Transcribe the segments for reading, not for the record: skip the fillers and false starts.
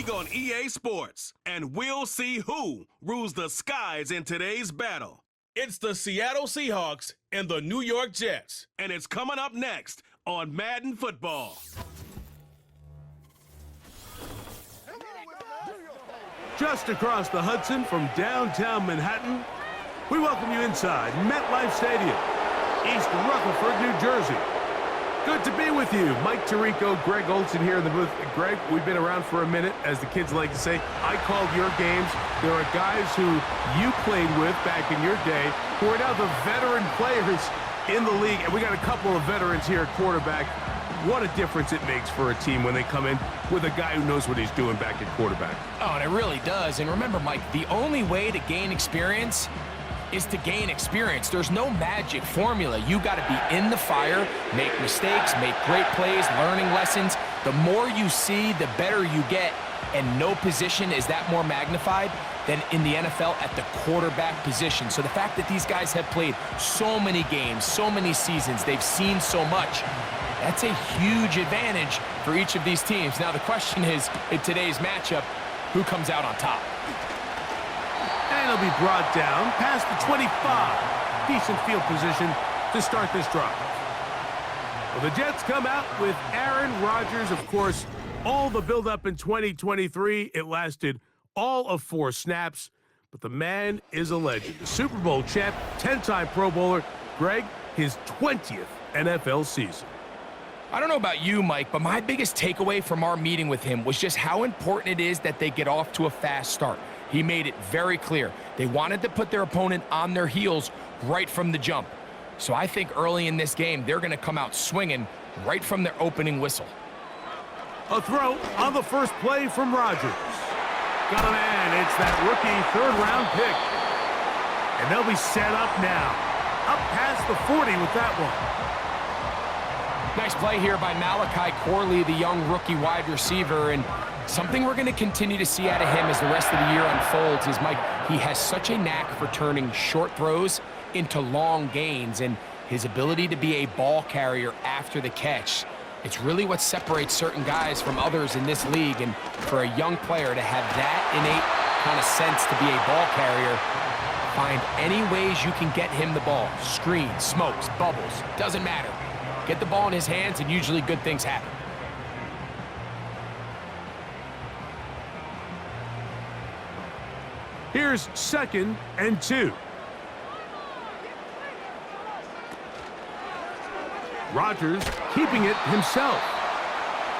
league on EA Sports, and we'll see who rules the skies in today's battle. It's the Seattle Seahawks and the New York Jets, and it's coming up next on Madden Football. Just across the Hudson from downtown Manhattan, we welcome you inside MetLife Stadium, East Rutherford, New Jersey. Good to be with you. Mike Tirico, Greg Olson here in the booth. Greg, we've been around for a minute, as the kids like to say. I called your games. There are guys who you played with back in your day who are now the veteran players in the league, and we got a couple of veterans here at quarterback. What a difference it makes for a team when they come in with a guy who knows what he's doing back at quarterback. Oh, and it really does. And remember, Mike, the only way to gain experience is to gain experience. There's no magic formula. You got to be in the fire, make mistakes, make great plays, learning lessons. The more you see, the better you get, and no position is that more magnified than in the NFL at the quarterback position. So the fact that these guys have played so many games, so many seasons, they've seen so much, that's a huge advantage for each of these teams. Now the question is, in today's matchup, who comes out on top? And he'll be brought down past the 25. Decent field position to start this drive. Well, the Jets come out with Aaron Rodgers. Of course, all the buildup in 2023, it lasted all of 4 snaps. But the man is a legend. The Super Bowl champ, 10-time Pro Bowler. Greg, his 20th NFL season. I don't know about you, Mike, but my biggest takeaway from our meeting with him was just how important it is that they get off to a fast start. He made it very clear. They wanted to put their opponent on their heels right from the jump. So I think early in this game, they're going to come out swinging right from their opening whistle. A throw on the first play from Rodgers. Got a man. It's that rookie third-round pick. And they'll be set up now. Up past the 40 with that one. Nice play here by Malachi Corley, the young rookie wide receiver, and something we're going to continue to see out of him as the rest of the year unfolds is, Mike, he has such a knack for turning short throws into long gains, and his ability to be a ball carrier after the catch. It's really what separates certain guys from others in this league, and for a young player to have that innate kind of sense to be a ball carrier, find any ways you can get him the ball. Screens, smokes, bubbles, doesn't matter. Get the ball in his hands, and usually good things happen. Here's 2nd and 2. Rodgers keeping it himself.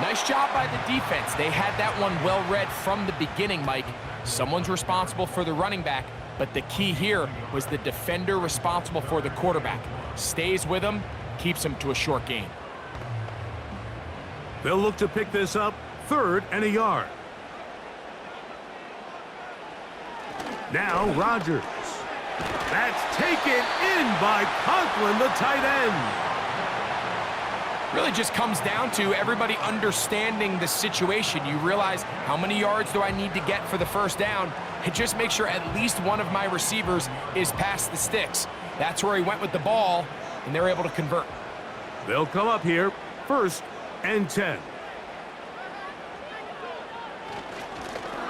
Nice job by the defense. They had that one well read from the beginning, Mike. Someone's responsible for the running back, but the key here was the defender responsible for the quarterback. Stays with him, keeps him to a short gain. They'll look to pick this up 3rd and a yard. Now Rodgers. That's taken in by Conklin, the tight end. Really just comes down to everybody understanding the situation. You realize, how many yards do I need to get for the first down? And just make sure at least one of my receivers is past the sticks. That's where he went with the ball, and they're able to convert. They'll come up here, 1st and 10.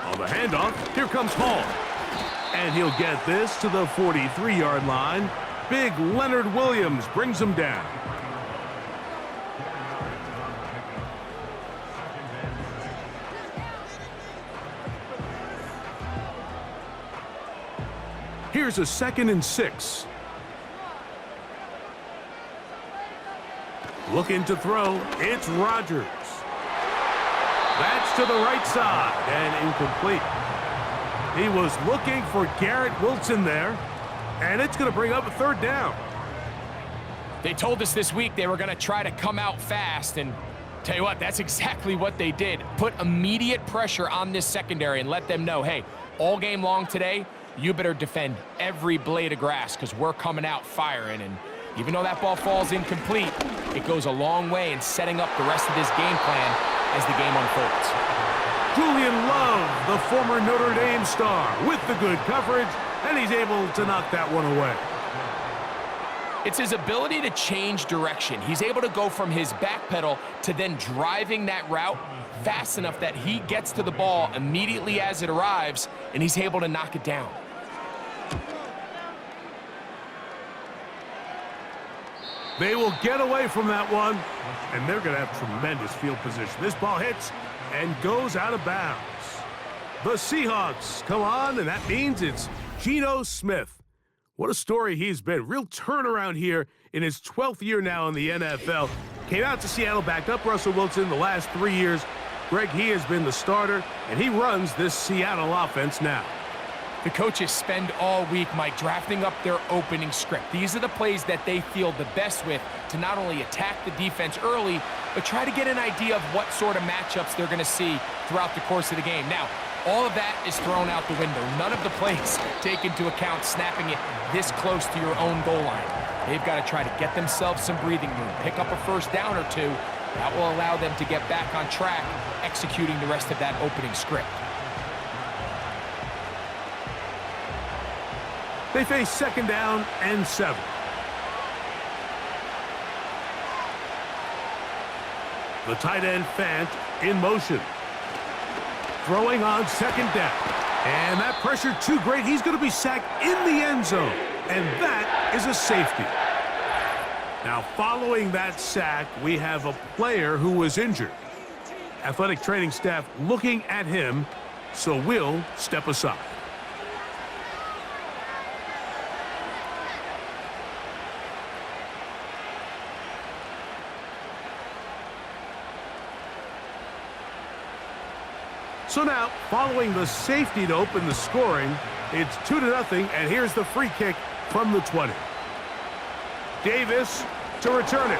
On the handoff, here comes Hall. And he'll get this to the 43-yard line. Big Leonard Williams brings him down. Here's a 2nd and 6. Looking to throw, it's Rodgers. That's to the right side and incomplete. He was looking for Garrett Wilson there, and it's going to bring up a 3rd down. They told us this week they were going to try to come out fast, and tell you what, that's exactly what they did. Put immediate pressure on this secondary and let them know, hey, all game long today, you better defend every blade of grass because we're coming out firing. And even though that ball falls incomplete, it goes a long way in setting up the rest of this game plan as the game unfolds. Julian Love, the former Notre Dame star, with the good coverage, and he's able to knock that one away. It's his ability to change direction. He's able to go from his back pedal to then driving that route fast enough that he gets to the ball immediately as it arrives, and he's able to knock it down. They will get away from that one, and they're going to have tremendous field position. This ball hits and goes out of bounds. The Seahawks come on, and that means it's Geno Smith. What a story he's been. Real turnaround here in his 12th year now in the NFL. Came out to Seattle, backed up Russell Wilson the last 3 years. Greg, he has been the starter, and he runs this Seattle offense now. The coaches spend all week, Mike, drafting up their opening script. These are the plays that they feel the best with to not only attack the defense early, but try to get an idea of what sort of matchups they're going to see throughout the course of the game. Now, all of that is thrown out the window. None of the plays take into account snapping it this close to your own goal line. They've got to try to get themselves some breathing room, pick up a first down or two. That will allow them to get back on track, executing the rest of that opening script. They face 2nd down and 7. The tight end Fant in motion. Throwing on 2nd down. And that pressure too great. He's going to be sacked in the end zone. And that is a safety. Now, following that sack, we have a player who was injured. Athletic training staff looking at him, so we'll step aside. So now, following the safety to open the scoring, it's 2-0, and here's the free kick from the 20. Davis to return it.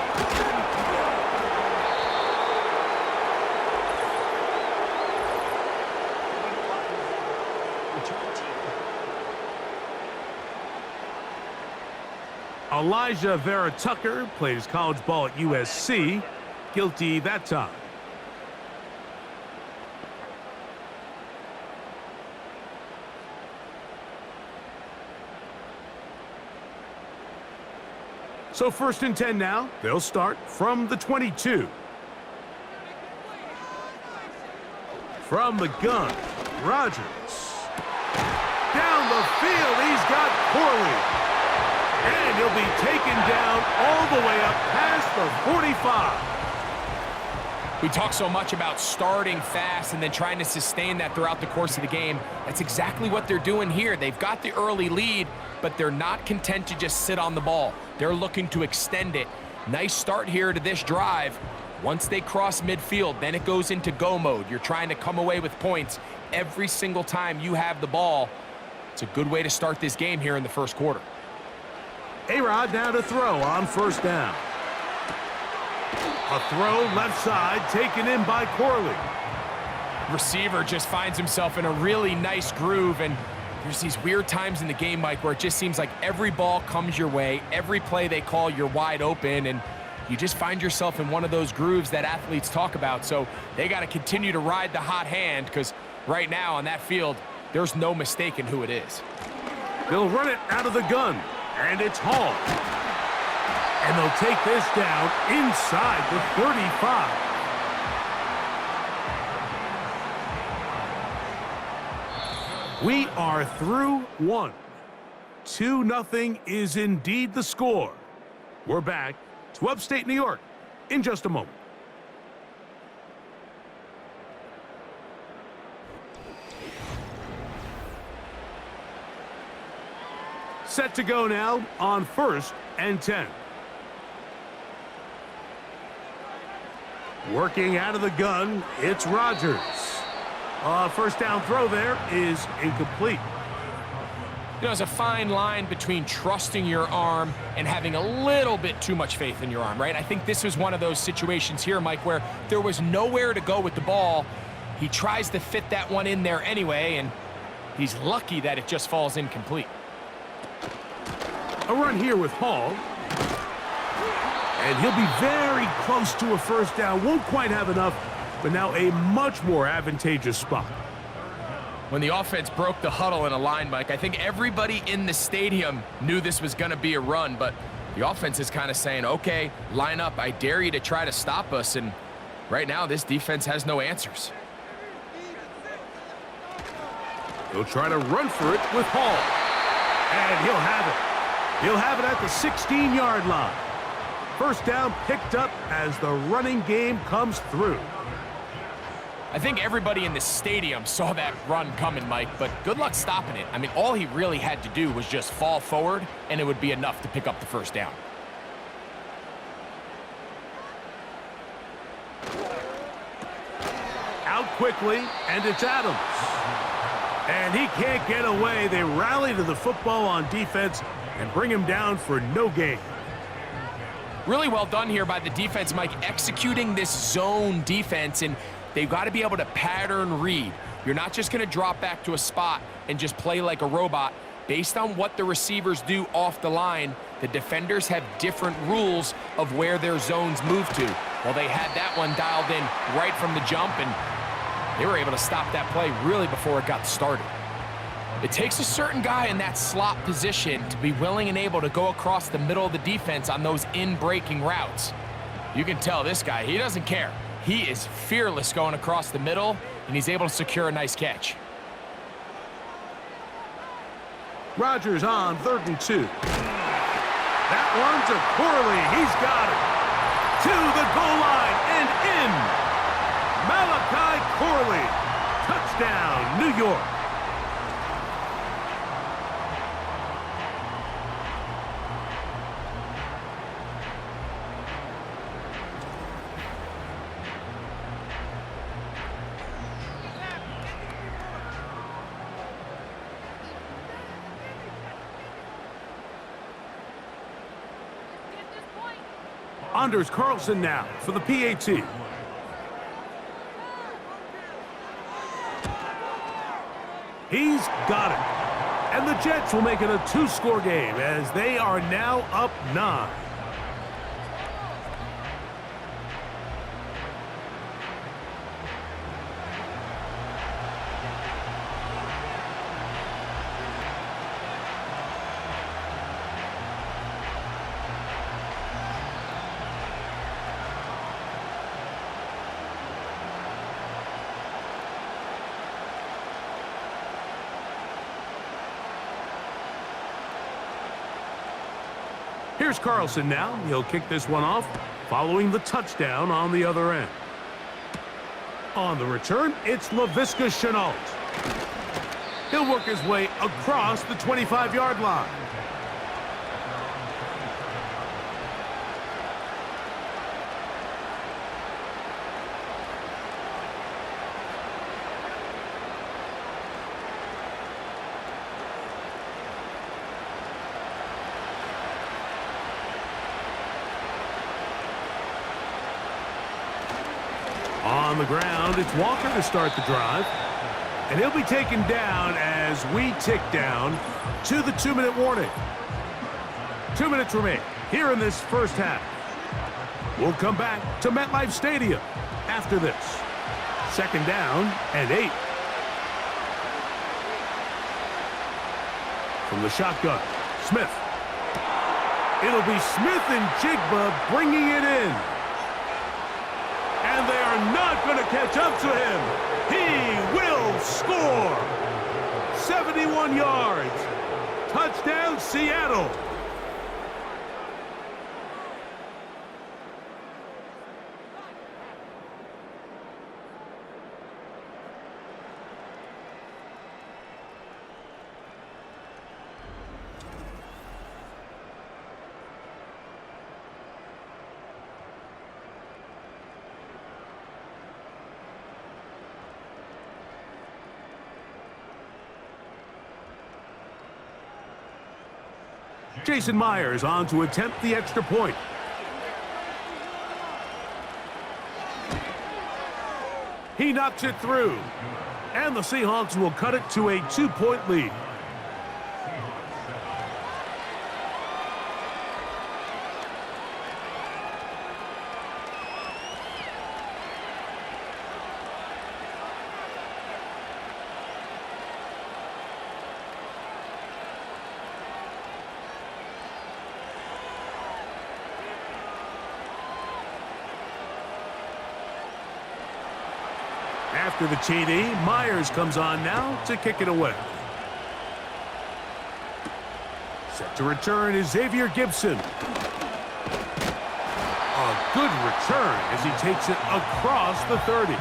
Elijah Vera Tucker played his college ball at USC. Guilty that time. So 1st and 10 now. They'll start from the 22. From the gun, Rodgers. Down the field, he's got Corley. And he'll be taken down all the way up past the 45. We talk so much about starting fast and then trying to sustain that throughout the course of the game. That's exactly what they're doing here. They've got the early lead, but they're not content to just sit on the ball. They're looking to extend it. Nice start here to this drive. Once they cross midfield, then it goes into go mode. You're trying to come away with points every single time you have the ball. It's a good way to start this game here in the first quarter. A-Rod now to throw on 1st down. A throw left side taken in by Corley. Receiver just finds himself in a really nice groove, and there's these weird times in the game, Mike, where it just seems like every ball comes your way, every play they call, you're wide open, and you just find yourself in one of those grooves that athletes talk about. So they got to continue to ride the hot hand, because right now on that field, there's no mistaking who it is. They'll run it out of the gun, and it's Hall. And they'll take this down inside the 35. We are through one. 2-0 is indeed the score. We're back to upstate New York in just a moment. Set to go now on 1st and 10. Working out of the gun, it's Rodgers. First down throw there is incomplete. You know, there's a fine line between trusting your arm and having a little bit too much faith in your arm, right? I think this was one of those situations here, Mike, where there was nowhere to go with the ball. He tries to fit that one in there anyway, and he's lucky that it just falls incomplete. A run here with Hall. And he'll be very close to a first down. Won't quite have enough, but now a much more advantageous spot. When the offense broke the huddle in a line, Mike, I think everybody in the stadium knew this was going to be a run, but The offense is kind of saying, okay, line up. I dare you to try to stop us. And right now, this defense has no answers. He'll try to run for it with Hall. And he'll have it. He'll have it at the 16-yard line. First down picked up as the running game comes through. I think everybody in the stadium saw that run coming, Mike, but good luck stopping it. I mean, all he really had to do was just fall forward, and it would be enough to pick up the first down. Out quickly, and it's Adams. And he can't get away. They rally to the football on defense and bring him down for no gain. Really well done here by the defense, Mike, executing this zone defense, and they've got to be able to pattern read. You're not just going to drop back to a spot and just play like a robot. Based on what the receivers do off the line, the defenders have different rules of where their zones move to. Well, they had that one dialed in right from the jump, and they were able to stop that play really before it got started. It takes a certain guy in that slot position to be willing and able to go across the middle of the defense on those in-breaking routes. You can tell this guy, he doesn't care. He is fearless going across the middle, and he's able to secure a nice catch. Rodgers on 3rd and 2. That one to Corley. He's got it. To the goal line and in. Malachi Corley. Touchdown, New York. Anders Carlson now for the PAT. He's got it. And the Jets will make it a 2-score game as they are now up 9. Here's Carlson now. He'll kick this one off, following the touchdown on the other end. On the return, it's Laviska Shenault. He'll work his way across the 25-yard line. On the ground, it's Walker to start the drive. And he'll be taken down as we tick down to the 2-minute warning. 2 minutes remain here in this first half. We'll come back to MetLife Stadium after this. 2nd down and 8. From the shotgun, Smith. It'll be Smith and Jigba bringing it in. And they are not going to catch up to him. He will score. 71 yards. Touchdown, Seattle. Jason Myers on to attempt the extra point. He knocks it through. And the Seahawks will cut it to a 2-point lead. After the TD, Myers comes on now to kick it away. Set to return is Xavier Gibson. A good return as he takes it across the 30.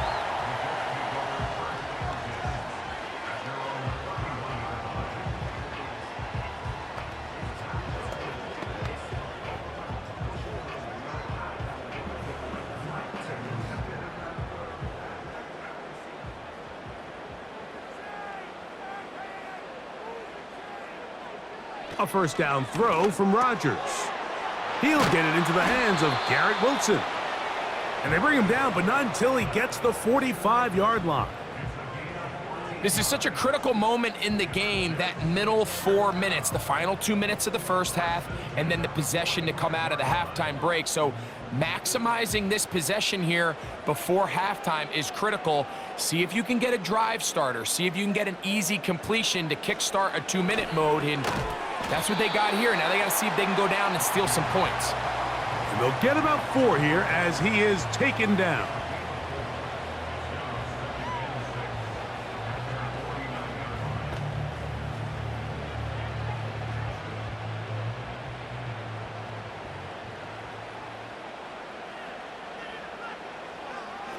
A first down throw from Rodgers. He'll get it into the hands of Garrett Wilson. And they bring him down, but not until he gets the 45-yard line. This is such a critical moment in the game, that middle 4 minutes, the final 2 minutes of the first half, and then the possession to come out of the halftime break. So maximizing this possession here before halftime is critical. See if you can get a drive starter. See if you can get an easy completion to kickstart a 2-minute mode. And that's what they got here. Now they got to see if they can go down and steal some points. And they'll get about 4 here as he is taken down.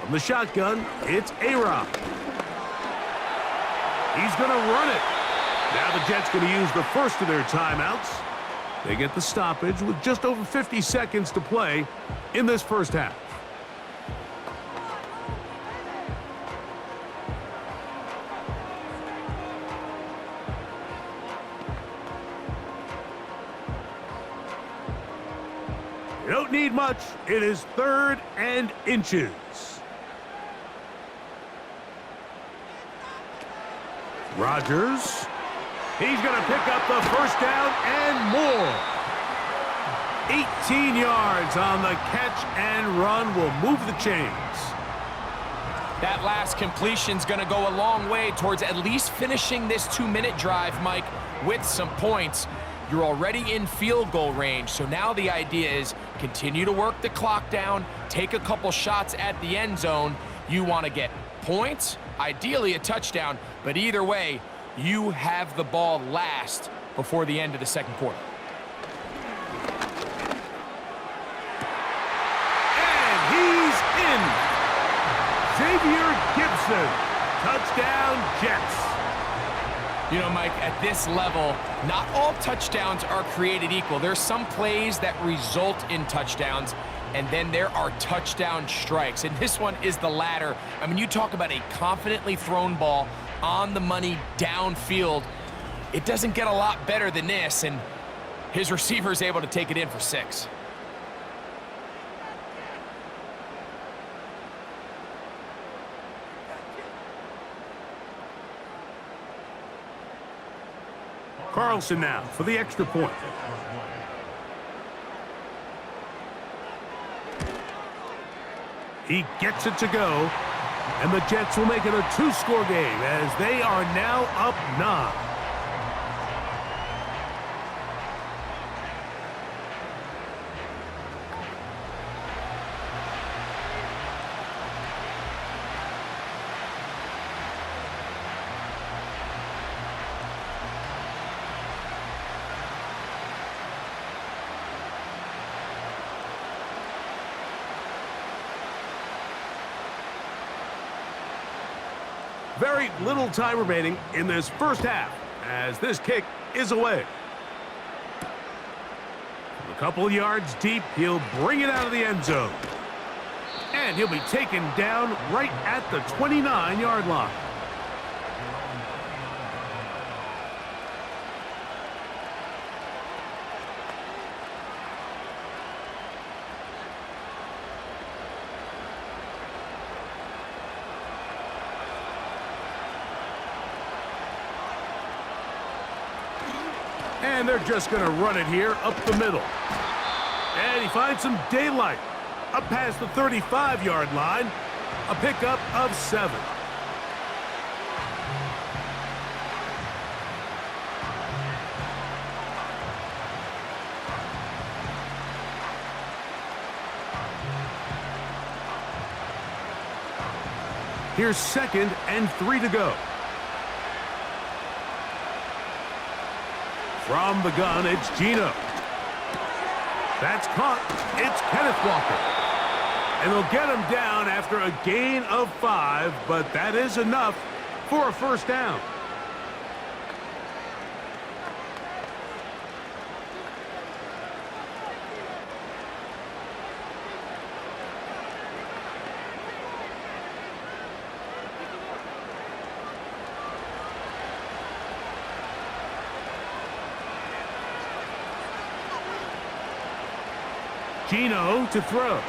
From the shotgun, it's A-Rob. He's going to run it. Now the Jets going to use the first of their timeouts. They get the stoppage with just over 50 seconds to play in this first half. You don't need much. It is 3rd and inches. Rodgers. He's going to pick up the first down and more. 18 yards on the catch and run will move the chains. That last completion's going to go a long way towards at least finishing this 2-minute drive, Mike, with some points. You're already in field goal range, so now the idea is continue to work the clock down, take a couple shots at the end zone. You want to get points, ideally a touchdown, but either way, you have the ball last before the end of the second quarter. And he's in. Xavier Gibson. Touchdown, Jets. You know, Mike, at this level, not all touchdowns are created equal. There's some plays that result in touchdowns, and then there are touchdown strikes. And this one is the latter. I mean, you talk about a confidently thrown ball on the money downfield. It doesn't get a lot better than this, and his receiver is able to take it in for 6. Carlson now for the extra point. He gets it to go. And the Jets will make it a 2-score game as they are now up 9. Very little time remaining in this first half as this kick is away. A couple yards deep, he'll bring it out of the end zone. And he'll be taken down right at the 29-yard line. And they're just going to run it here up the middle. And he finds some daylight up past the 35-yard line. A pickup of 7. Here's 2nd and 3 to go. From the gun, it's Geno. That's caught. It's Kenneth Walker. And they'll get him down after a gain of 5, but that is enough for a first down. Geno to throw.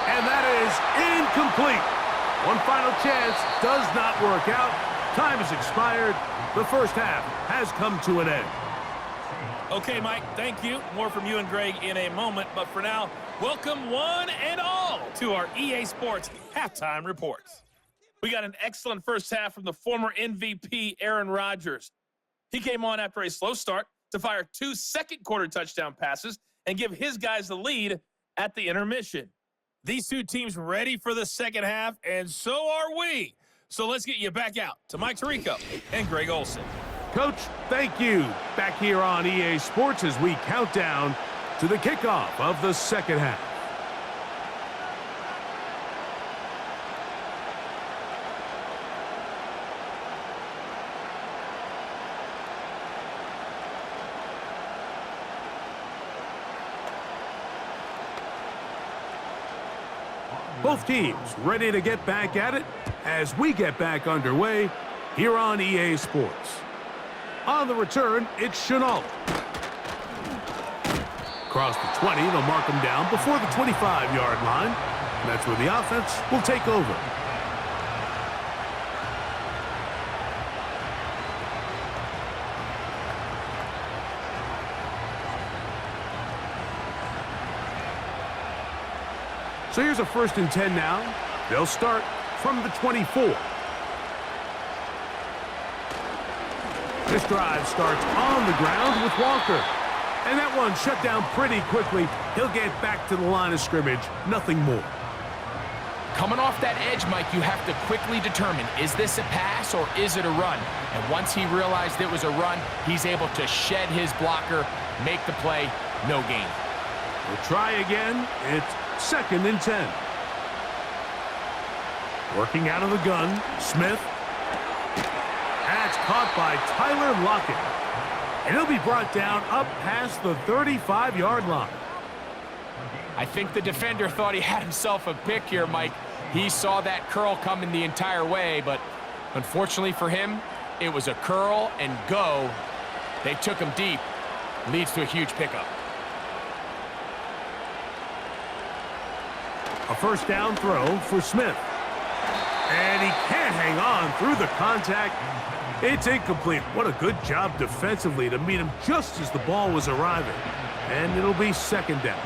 And that is incomplete. One final chance does not work out. Time has expired. The first half has come to an end. Okay, Mike, thank you. More from you and Greg in a moment. But for now, welcome one and all to our EA Sports Halftime Reports. We got an excellent first half from the former MVP, Aaron Rodgers. He came on after a slow start to fire 2 second-quarter touchdown passes and give his guys the lead at the intermission. These two teams ready for the second half, and so are we. So let's get you back out to Mike Tirico and Greg Olsen. Coach, thank you. Back here on EA Sports as we count down to the kickoff of the second half. Both teams ready to get back at it as we get back underway here on EA Sports. On the return, it's Chenault. Across the 20, they'll mark him down before the 25-yard line. That's where the offense will take over. So here's a 1st and 10 now. They'll start from the 24. This drive starts on the ground with Walker. And that one shut down pretty quickly. He'll get back to the line of scrimmage. Nothing more. Coming off that edge, Mike, you have to quickly determine, is this a pass or is it a run? And once he realized it was a run, he's able to shed his blocker, make the play, no gain. We'll try again. It's 2nd and 10. Working out of the gun, Smith. That's caught by Tyler Lockett. And he'll be brought down up past the 35-yard line. I think the defender thought he had himself a pick here, Mike. He saw that curl coming the entire way, but unfortunately for him, it was a curl and go. They took him deep. Leads to a huge pickup. A first down throw for Smith. And he can't hang on through the contact. It's incomplete. What a good job defensively to meet him just as the ball was arriving. And it'll be 2nd down.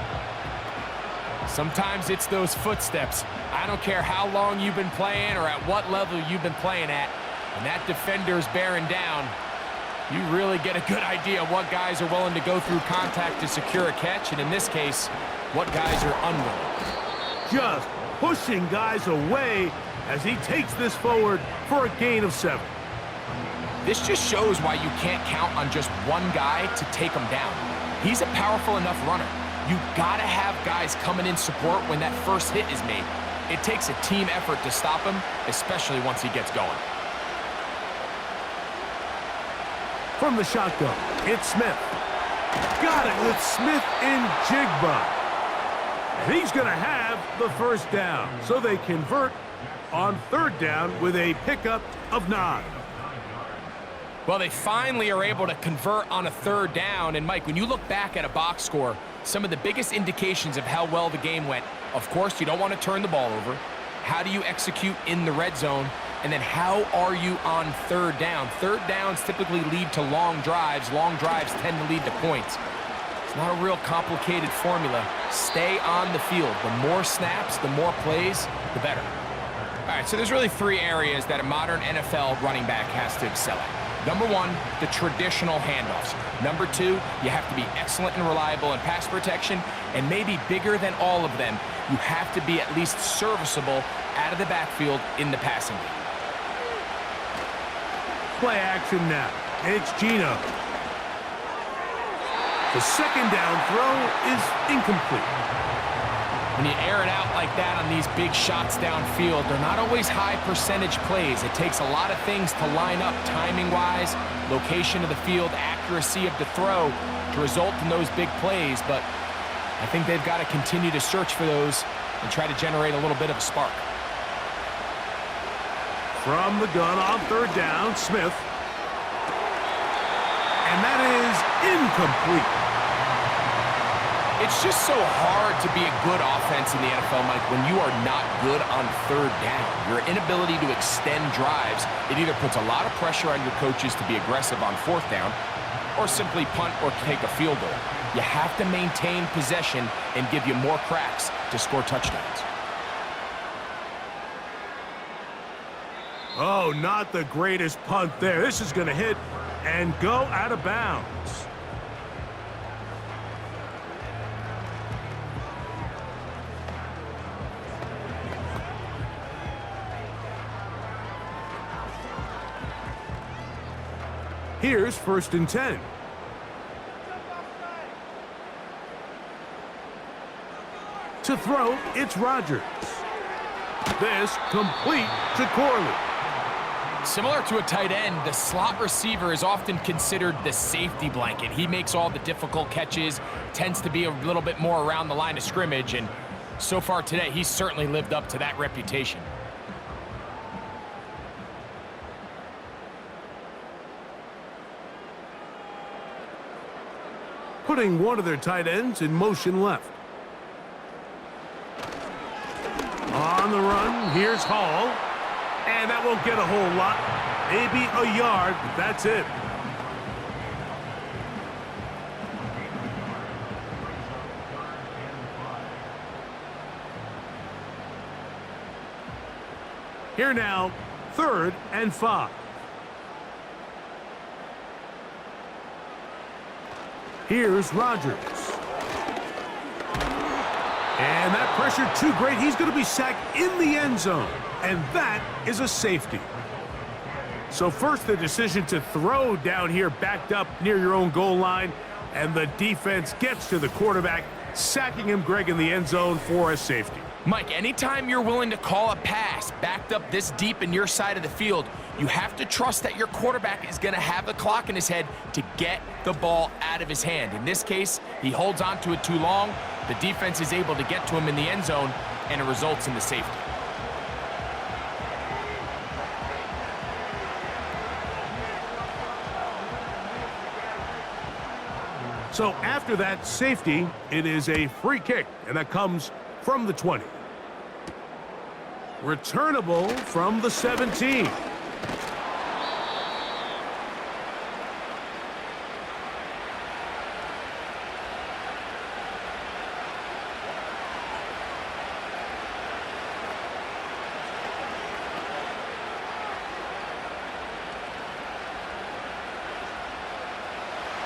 Sometimes it's those footsteps. I don't care how long you've been playing or at what level you've been playing at. When that defender's bearing down, you really get a good idea of what guys are willing to go through contact to secure a catch, and in this case, what guys are unwilling. Just pushing guys away as he takes this forward for a gain of 7. This just shows why you can't count on just one guy to take him down. He's a powerful enough runner. You gotta have guys coming in support when that first hit is made. It takes a team effort to stop him, especially once he gets going. From the shotgun, it's Smith. Got it with Smith in Jigba. And he's going to have the first down. So they convert on 3rd down with a pickup of 9. Well, they finally are able to convert on a 3rd down. And, Mike, when you look back at a box score, some of the biggest indications of how well the game went, of course, you don't want to turn the ball over. How do you execute in the red zone? And then how are you on 3rd down? 3rd downs typically lead to long drives. Long drives tend to lead to points. It's not a real complicated formula. Stay on the field. The more snaps, the more plays, the better. All right, so there's really 3 areas that a modern NFL running back has to excel at. Number one, the traditional handoffs. Number two, you have to be excellent and reliable in pass protection, and maybe bigger than all of them, you have to be at least serviceable out of the backfield in the passing game. Play action now. It's Geno. The second down throw is incomplete. When you air it out like that on these big shots downfield, they're not always high percentage plays. It takes a lot of things to line up timing-wise, location of the field, accuracy of the throw to result in those big plays, but I think they've got to continue to search for those and try to generate a little bit of a spark. From the gun on third down, Smith. And that is incomplete. It's just so hard to be a good offense in the NFL, Mike, when you are not good on third down. Your inability to extend drives, it either puts a lot of pressure on your coaches to be aggressive on fourth down or simply punt or take a field goal. You have to maintain possession and give you more cracks to score touchdowns. Oh, not the greatest punt there. This is going to hit and go out of bounds. Here's 1st and 10. To throw, it's Rodgers. This complete to Corley. Similar to a tight end, the slot receiver is often considered the safety blanket. He makes all the difficult catches, tends to be a little bit more around the line of scrimmage, and so far today, he's certainly lived up to that reputation. Putting one of their tight ends in motion left. On the run, here's Hall. And that won't get a whole lot. Maybe a yard, but that's it. Here now, 3rd and 5. Here's Rodgers. And that pressure too great. He's going to be sacked in the end zone. And that is a safety. So first the decision to throw down here backed up near your own goal line. And the defense gets to the quarterback, sacking him, Greg, in the end zone for a safety. Mike, anytime you're willing to call a pass backed up this deep in your side of the field, you have to trust that your quarterback is going to have the clock in his head to get the ball out of his hand. In this case, he holds on to it too long. The defense is able to get to him in the end zone, and it results in the safety. So after that safety, it is a free kick, and that comes from the 20. Returnable from the 17.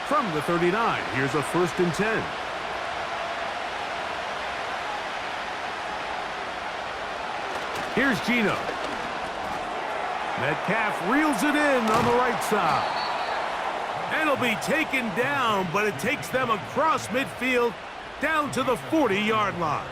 From the 39, here's a 1st and 10. Here's Geno. Metcalf reels it in on the right side. And it'll be taken down, but it takes them across midfield down to the 40-yard line.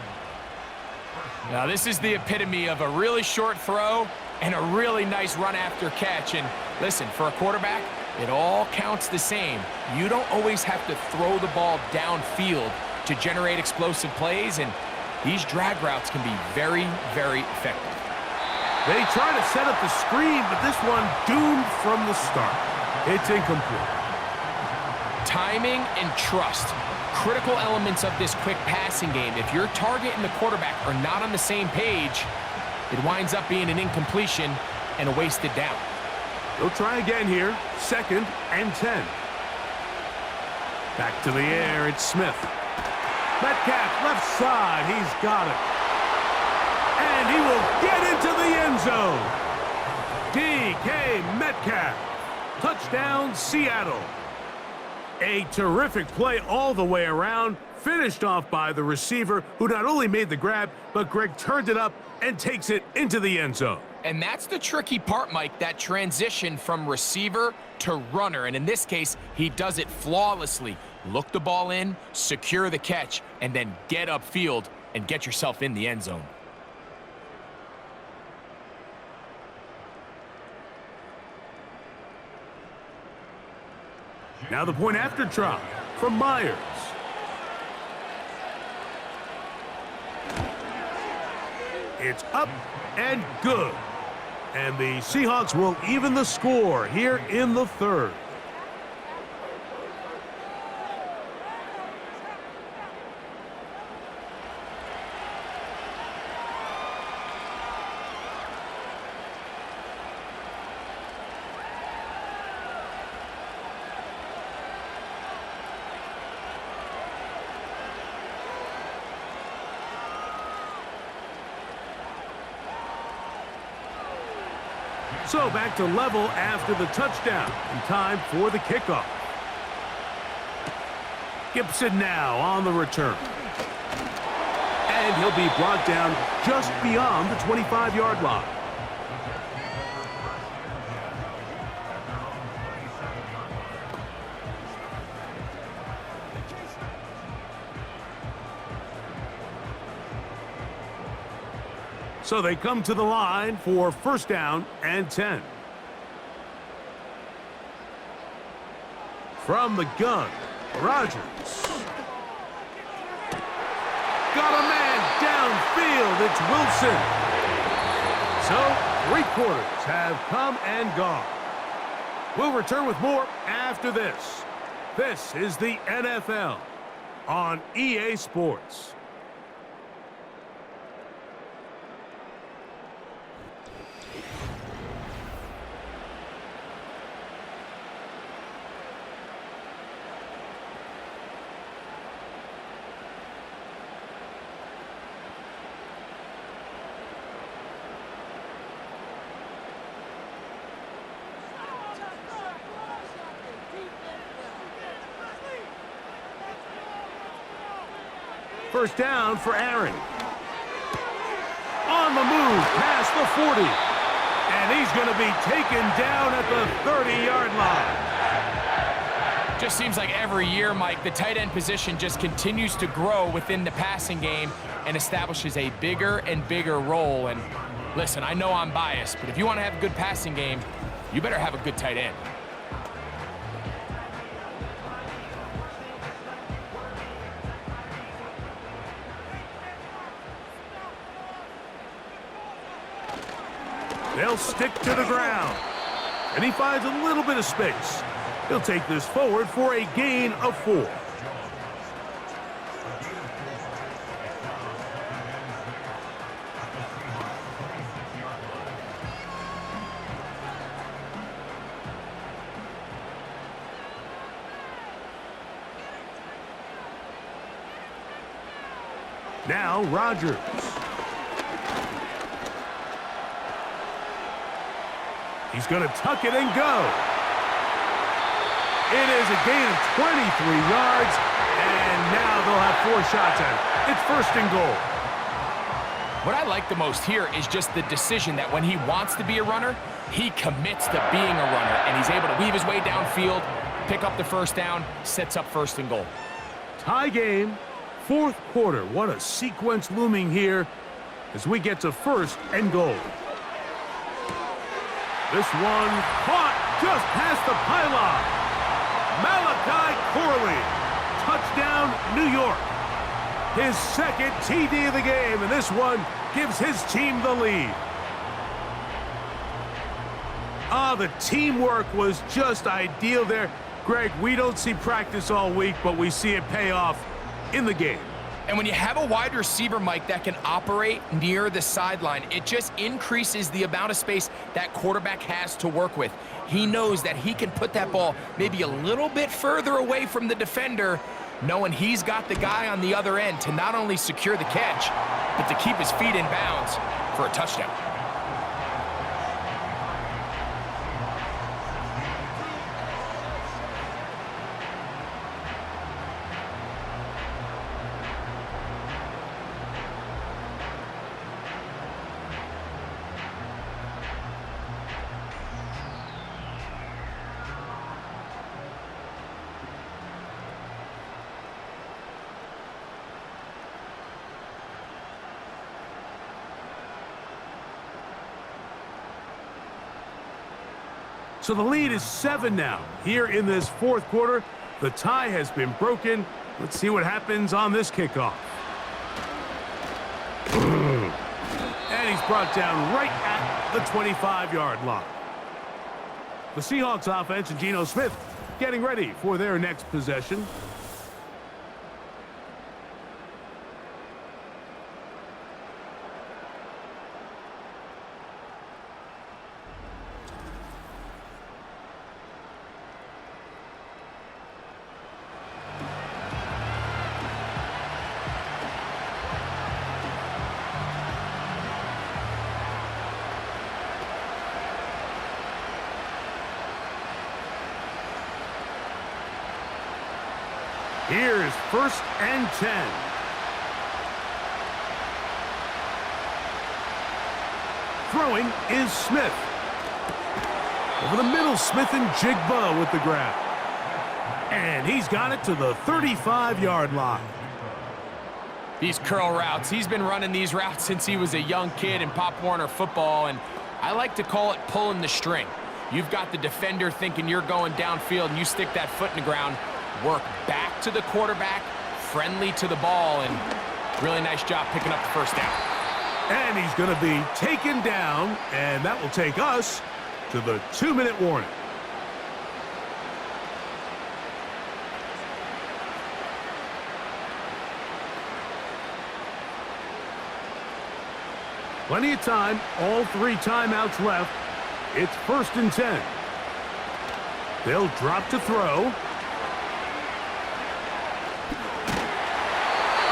Now, this is the epitome of a really short throw and a really nice run after catch. And listen, for a quarterback, it all counts the same. You don't always have to throw the ball downfield to generate explosive plays, and these drag routes can be very, very effective. They try to set up the screen, but this one doomed from the start. It's incomplete. Timing and trust, critical elements of this quick passing game. If your target and the quarterback are not on the same page, it winds up being an incompletion and a wasted down. They'll try again here. 2nd and 10. Back to the air, it's Smith. Metcalf, left side, he's got it. And he will get into the end zone. DK Metcalf. Touchdown, Seattle. A terrific play all the way around, finished off by the receiver, who not only made the grab, but Greg turned it up and takes it into the end zone. And that's the tricky part, Mike, that transition from receiver to runner. And in this case, he does it flawlessly. Look the ball in, secure the catch, and then get upfield and get yourself in the end zone. Now the point after try from Myers. It's up and good. And the Seahawks will even the score here in the third. So back to level after the touchdown, and time for the kickoff. Gibson now on the return. And he'll be brought down just beyond the 25-yard line. So they come to the line for first down and 10. From the gun, Rodgers. Got a man downfield. It's Wilson. So 3/4 have come and gone. We'll return with more after this. This is the NFL on EA Sports. First down for Aaron. On the move past the 40. And he's going to be taken down at the 30-yard line. Just seems like every year, Mike, the tight end position just continues to grow within the passing game and establishes a bigger and bigger role. And listen, I know I'm biased, but if you want to have a good passing game, you better have a good tight end. They'll stick to the ground. And he finds a little bit of space. He'll take this forward for a gain of 4. Now Rodgers. He's going to tuck it and go. It is a gain of 23 yards, and now they'll have 4 shots at it. It's first and goal. What I like the most here is just the decision that when he wants to be a runner, he commits to being a runner, and he's able to weave his way downfield, pick up the first down, sets up first and goal. Tie game, 4th quarter. What a sequence looming here as we get to first and goal. This one caught just past the pylon. Malachi Corley, touchdown, New York. His second TD of the game, and this one gives his team the lead. The teamwork was just ideal there. Greg, we don't see practice all week, but we see it pay off in the game. And when you have a wide receiver, Mike, that can operate near the sideline, it just increases the amount of space that quarterback has to work with. He knows that he can put that ball maybe a little bit further away from the defender, knowing he's got the guy on the other end to not only secure the catch, but to keep his feet in bounds for a touchdown. So the lead is 7 now. Here in this fourth quarter, the tie has been broken. Let's see what happens on this kickoff. And he's brought down right at the 25-yard line. The Seahawks offense and Geno Smith getting ready for their next possession. Here's 1st and 10. Throwing is Smith. Over the middle, Smith and Jigba with the grab. And he's got it to the 35-yard line. These curl routes, he's been running these routes since he was a young kid in Pop Warner football, and I like to call it pulling the string. You've got the defender thinking you're going downfield, and you stick that foot in the ground, work back to the quarterback, friendly to the ball, and really nice job picking up the first down. And he's going to be taken down, and that will take us to the 2-minute warning. Plenty of time, all 3 timeouts left. It's 1st and 10. They'll drop to throw.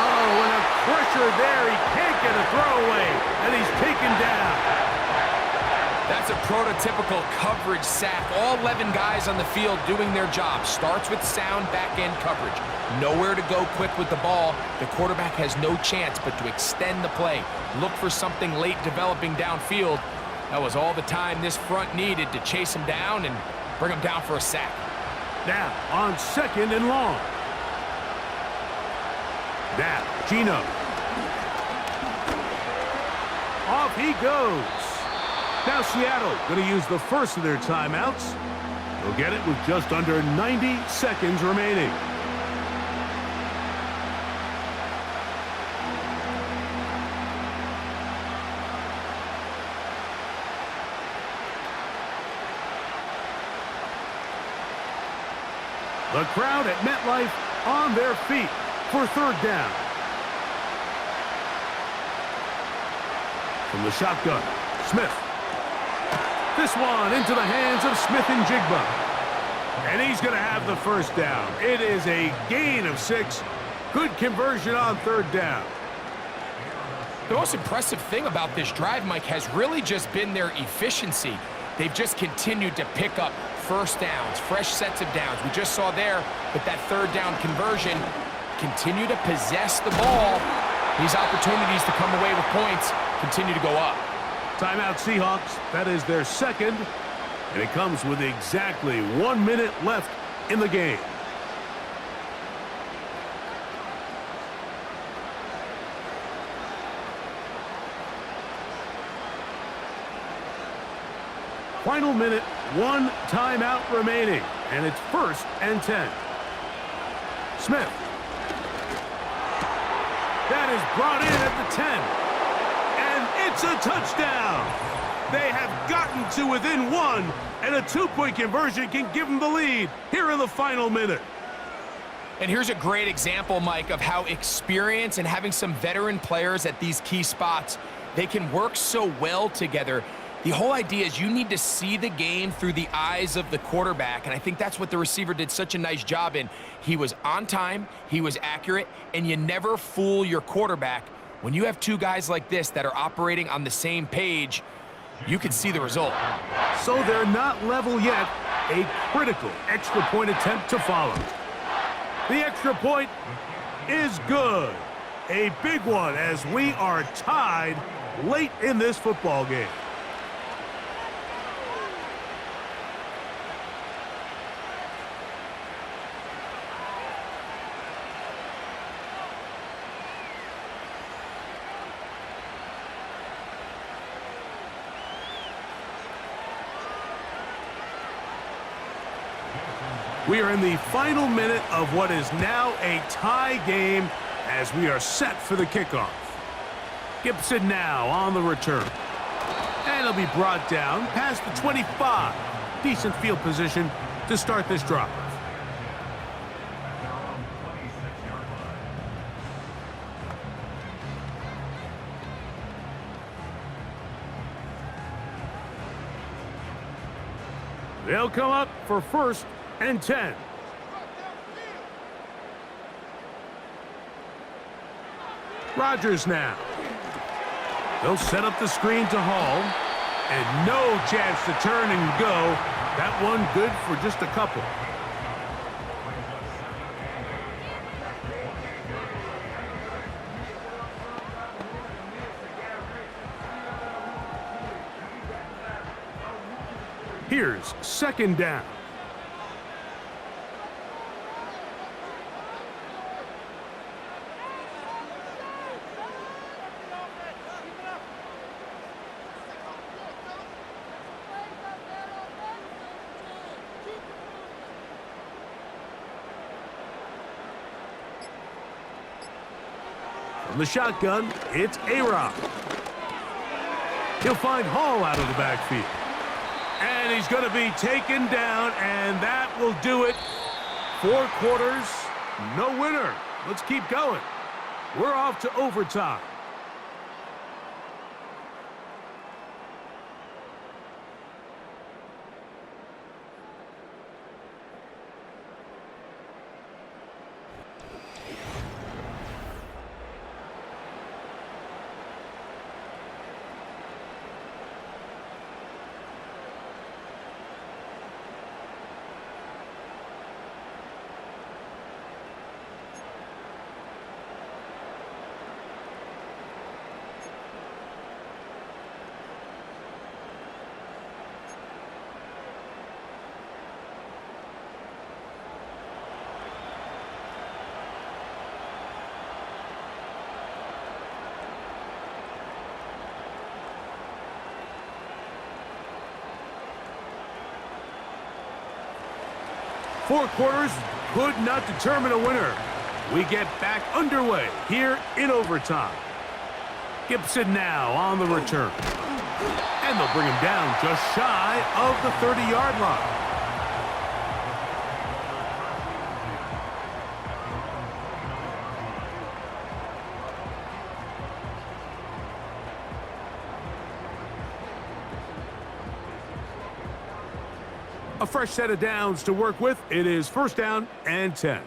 Oh, and a pressure there. He can't get a throwaway, and he's taken down. That's a prototypical coverage sack. All 11 guys on the field doing their job. Starts with sound back-end coverage. Nowhere to go quick with the ball. The quarterback has no chance but to extend the play. Look for something late developing downfield. That was all the time this front needed to chase him down and bring him down for a sack. Now on 2nd and long. Now Geno. Off he goes. Now Seattle going to use the first of their timeouts. They'll get it with just under 90 seconds remaining. The crowd at MetLife on their feet for 3rd down. From the shotgun, Smith. This one into the hands of Smith and Jigba. And he's going to have the first down. It is a gain of 6. Good conversion on 3rd down. The most impressive thing about this drive, Mike, has really just been their efficiency. They've just continued to pick up first downs, fresh sets of downs. We just saw there with that 3rd down conversion, continue to possess the ball. These opportunities to come away with points continue to go up. Timeout Seahawks. That is their 2nd, and it comes with exactly 1 minute left in the game. Final minute, 1 timeout remaining, and it's 1st and 10. Smith. That is brought in at the 10. And it's a touchdown. They have gotten to within 1, and a 2-point conversion can give them the lead here in the final minute. And here's a great example, Mike, of how experience and having some veteran players at these key spots, they can work so well together. The whole idea is you need to see the game through the eyes of the quarterback, and I think that's what the receiver did such a nice job in. He was on time, he was accurate, and you never fool your quarterback. When you have 2 guys like this that are operating on the same page, you can see the result. So they're not level yet. A critical extra point attempt to follow. The extra point is good. A big one as we are tied late in this football game. We are in the final minute of what is now a tie game as we are set for the kickoff. Gibson now on the return. And he'll be brought down past the 25. Decent field position to start this drive. They'll come up for 1st and 10. Rodgers now. They'll set up the screen to Hall. And no chance to turn and go. That one good for just a couple. Here's 2nd down. From the shotgun, it's A-Rob. He'll find Hall out of the backfield. And he's going to be taken down, and that will do it. 4 quarters, no winner. Let's keep going. We're off to overtime. Four quarters could not determine a winner. We get back underway here in overtime. Gibson now on the return. And they'll bring him down just shy of the 30-yard line. A fresh set of downs to work with. It is 1st down and 10.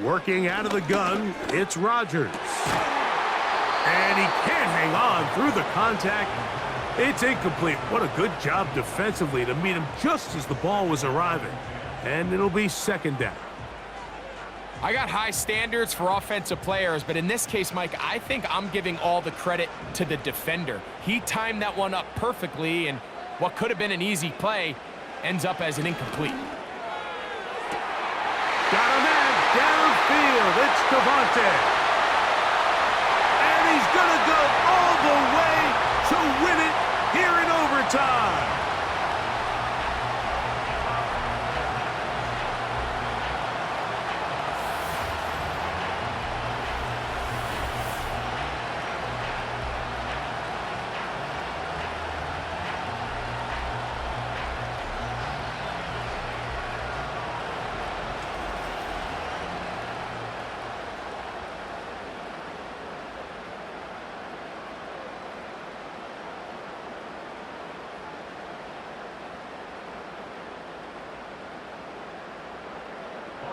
Working out of the gun, it's Rodgers. And he can't hang on through the contact. It's incomplete. What a good job defensively to meet him just as the ball was arriving. And it'll be 2nd down. I got high standards for offensive players, but in this case, Mike, I think I'm giving all the credit to the defender. He timed that one up perfectly, and what could have been an easy play ends up as an incomplete. Got a man downfield. It's Devontae. And he's going to go all the way to win it here in overtime.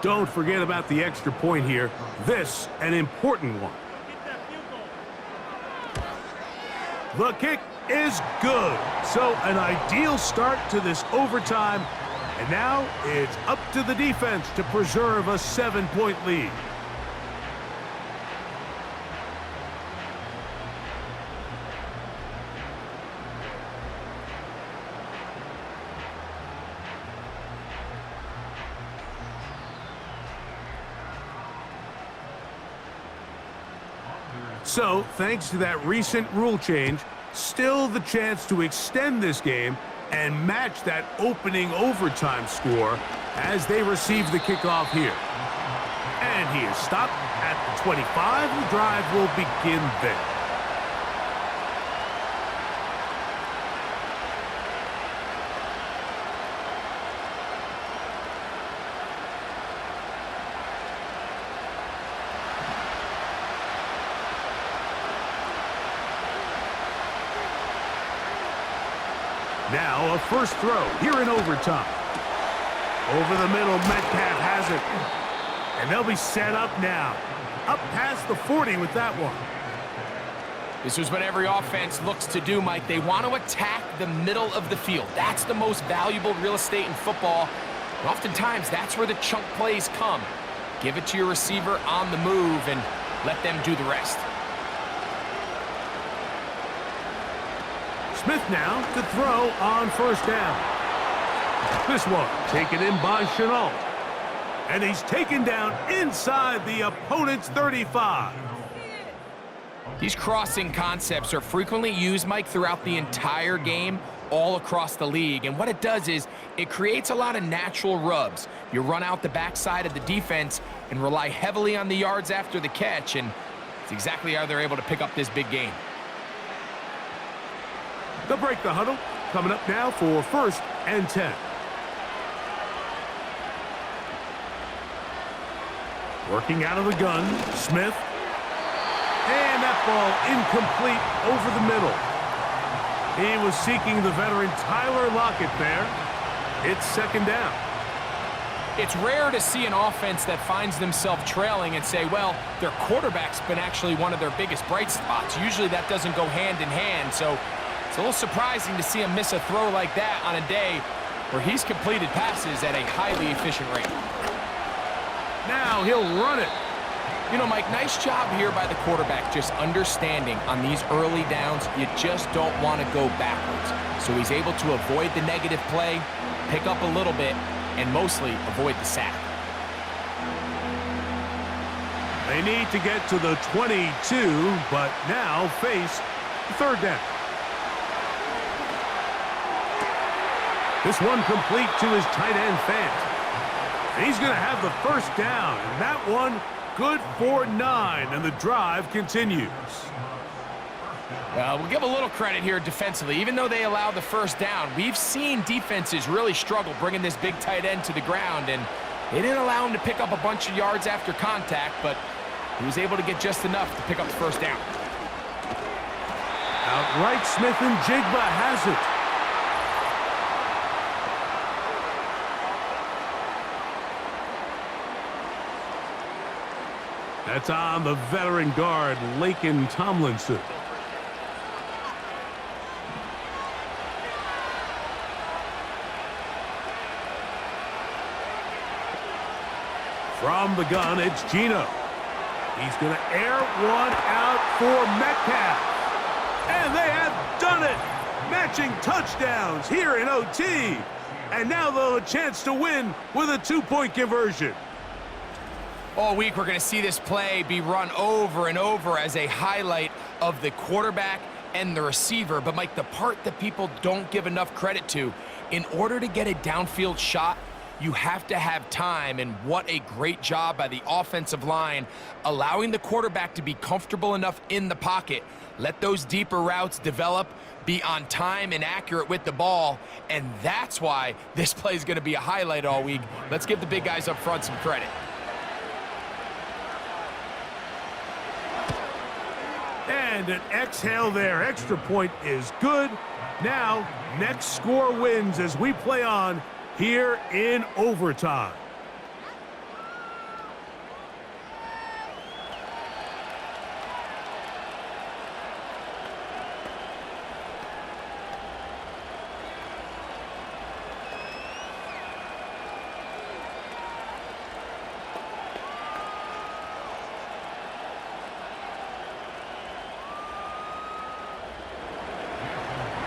Don't forget about the extra point here. This, an important one. The kick is good. So an ideal start to this overtime. And now it's up to the defense to preserve a 7-point lead. So, thanks to that recent rule change, still the chance to extend this game and match that opening overtime score as they receive the kickoff here. And he is stopped at the 25. The drive will begin there. Now a first throw here in overtime. Over the middle, Metcalf has it. And they'll be set up now. Up past the 40 with that one. This is what every offense looks to do, Mike. They want to attack the middle of the field. That's the most valuable real estate in football. And oftentimes, that's where the chunk plays come. Give it to your receiver on the move and let them do the rest. Smith now to throw on first down. This one taken in by Chenault. And he's taken down inside the opponent's 35. These crossing concepts are frequently used, Mike, throughout the entire game, all across the league. And what it does is it creates a lot of natural rubs. You run out the backside of the defense and rely heavily on the yards after the catch, and it's exactly how they're able to pick up this big game. They'll break the huddle. Coming up now for 1st and 10. Working out of the gun, Smith. And that ball incomplete over the middle. He was seeking the veteran Tyler Lockett there. It's 2nd down. It's rare to see an offense that finds themselves trailing and say, well, their quarterback's been actually one of their biggest bright spots. Usually that doesn't go hand in hand, so it's a little surprising to see him miss a throw like that on a day where he's completed passes at a highly efficient rate. Now he'll run it. You know, Mike, nice job here by the quarterback, just understanding on these early downs, you just don't want to go backwards. So he's able to avoid the negative play, pick up a little bit, and mostly avoid the sack. They need to get to the 22, but now face 3rd down. This one complete to his tight end, Fant. And he's going to have the 1st down, and that one good for 9, and the drive continues. We'll give a little credit here defensively. Even though they allowed the 1st down, we've seen defenses really struggle bringing this big tight end to the ground, and they didn't allow him to pick up a bunch of yards after contact, but he was able to get just enough to pick up the 1st down. Outright Smith and Jigba has it. That's on the veteran guard, Laken Tomlinson. From the gun, it's Gino. He's going to air one out for Metcalf. And they have done it. Matching touchdowns here in OT. And now they'll have a chance to win with a 2-point conversion. All week, we're going to see this play be run over and over as a highlight of the quarterback and the receiver. But, Mike, the part that people don't give enough credit to, in order to get a downfield shot, you have to have time, and what a great job by the offensive line, allowing the quarterback to be comfortable enough in the pocket, let those deeper routes develop, be on time and accurate with the ball, and that's why this play is going to be a highlight all week. Let's give the big guys up front some credit. And an exhale there. Extra point is good. Now, next score wins as we play on here in overtime.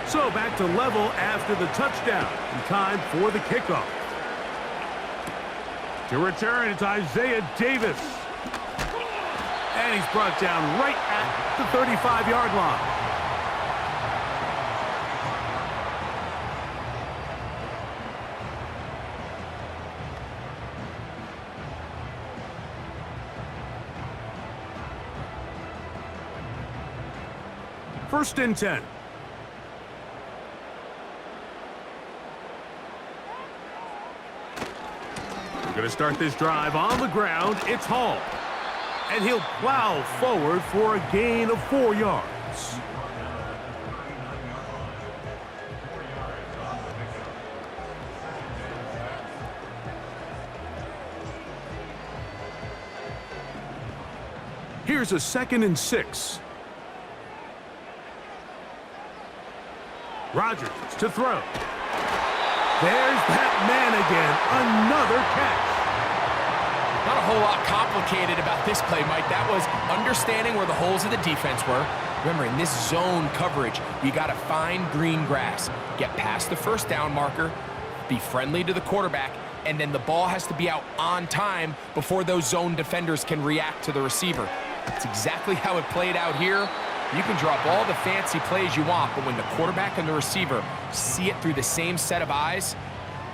So back to level after the touchdown. In time for the kickoff. To return, it's Isaiah Davis. And he's brought down right at the 35-yard line. First and 10. We're going to start this drive on the ground. It's Hall. And he'll plow forward for a gain of 4 yards. Here's a 2nd and 6. Rodgers to throw. There's that man again. Another catch. Not a whole lot complicated about this play, Mike. That was understanding where the holes of the defense were. Remember, in this zone coverage, you got to find green grass, get past the first down marker, be friendly to the quarterback, and then the ball has to be out on time before those zone defenders can react to the receiver. That's exactly how it played out here. You can drop all the fancy plays you want, but when the quarterback and the receiver see it through the same set of eyes,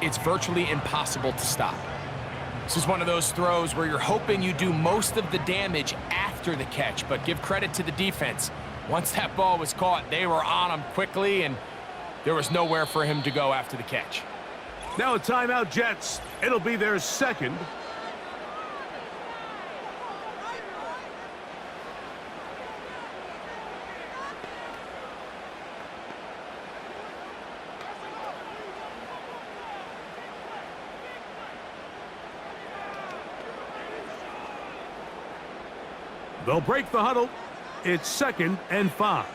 it's virtually impossible to stop. This is one of those throws where you're hoping you do most of the damage after the catch, but give credit to the defense. Once that ball was caught, they were on him quickly, and there was nowhere for him to go after the catch. Now a timeout, Jets. It'll be their second. They'll break the huddle. It's 2nd and 5.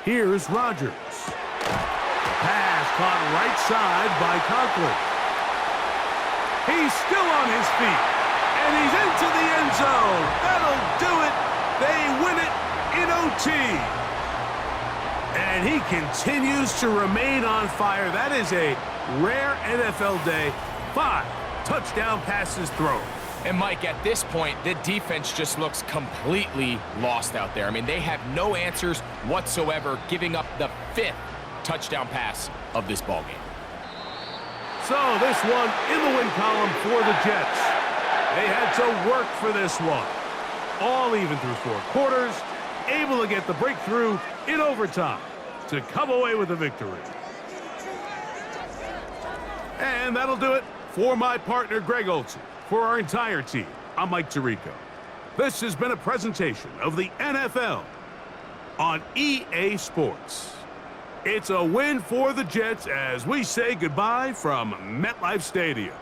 Here's Rodgers. Pass caught right side by Conklin. He's still on his feet, and he's into the end zone. That'll do it. They win it in OT. And he continues to remain on fire. That is a rare NFL day. 5 touchdown passes thrown. And Mike, at this point, the defense just looks completely lost out there. I mean, they have no answers whatsoever, giving up the 5th touchdown pass of this ballgame. So this one in the win column for the Jets. They had to work for this one. All even through 4 quarters, able to get the breakthrough in overtime to come away with a victory. And that'll do it for my partner, Greg Olson. For our entire team, I'm Mike Tirico. This has been a presentation of the NFL on EA Sports. It's a win for the Jets as we say goodbye from MetLife Stadium.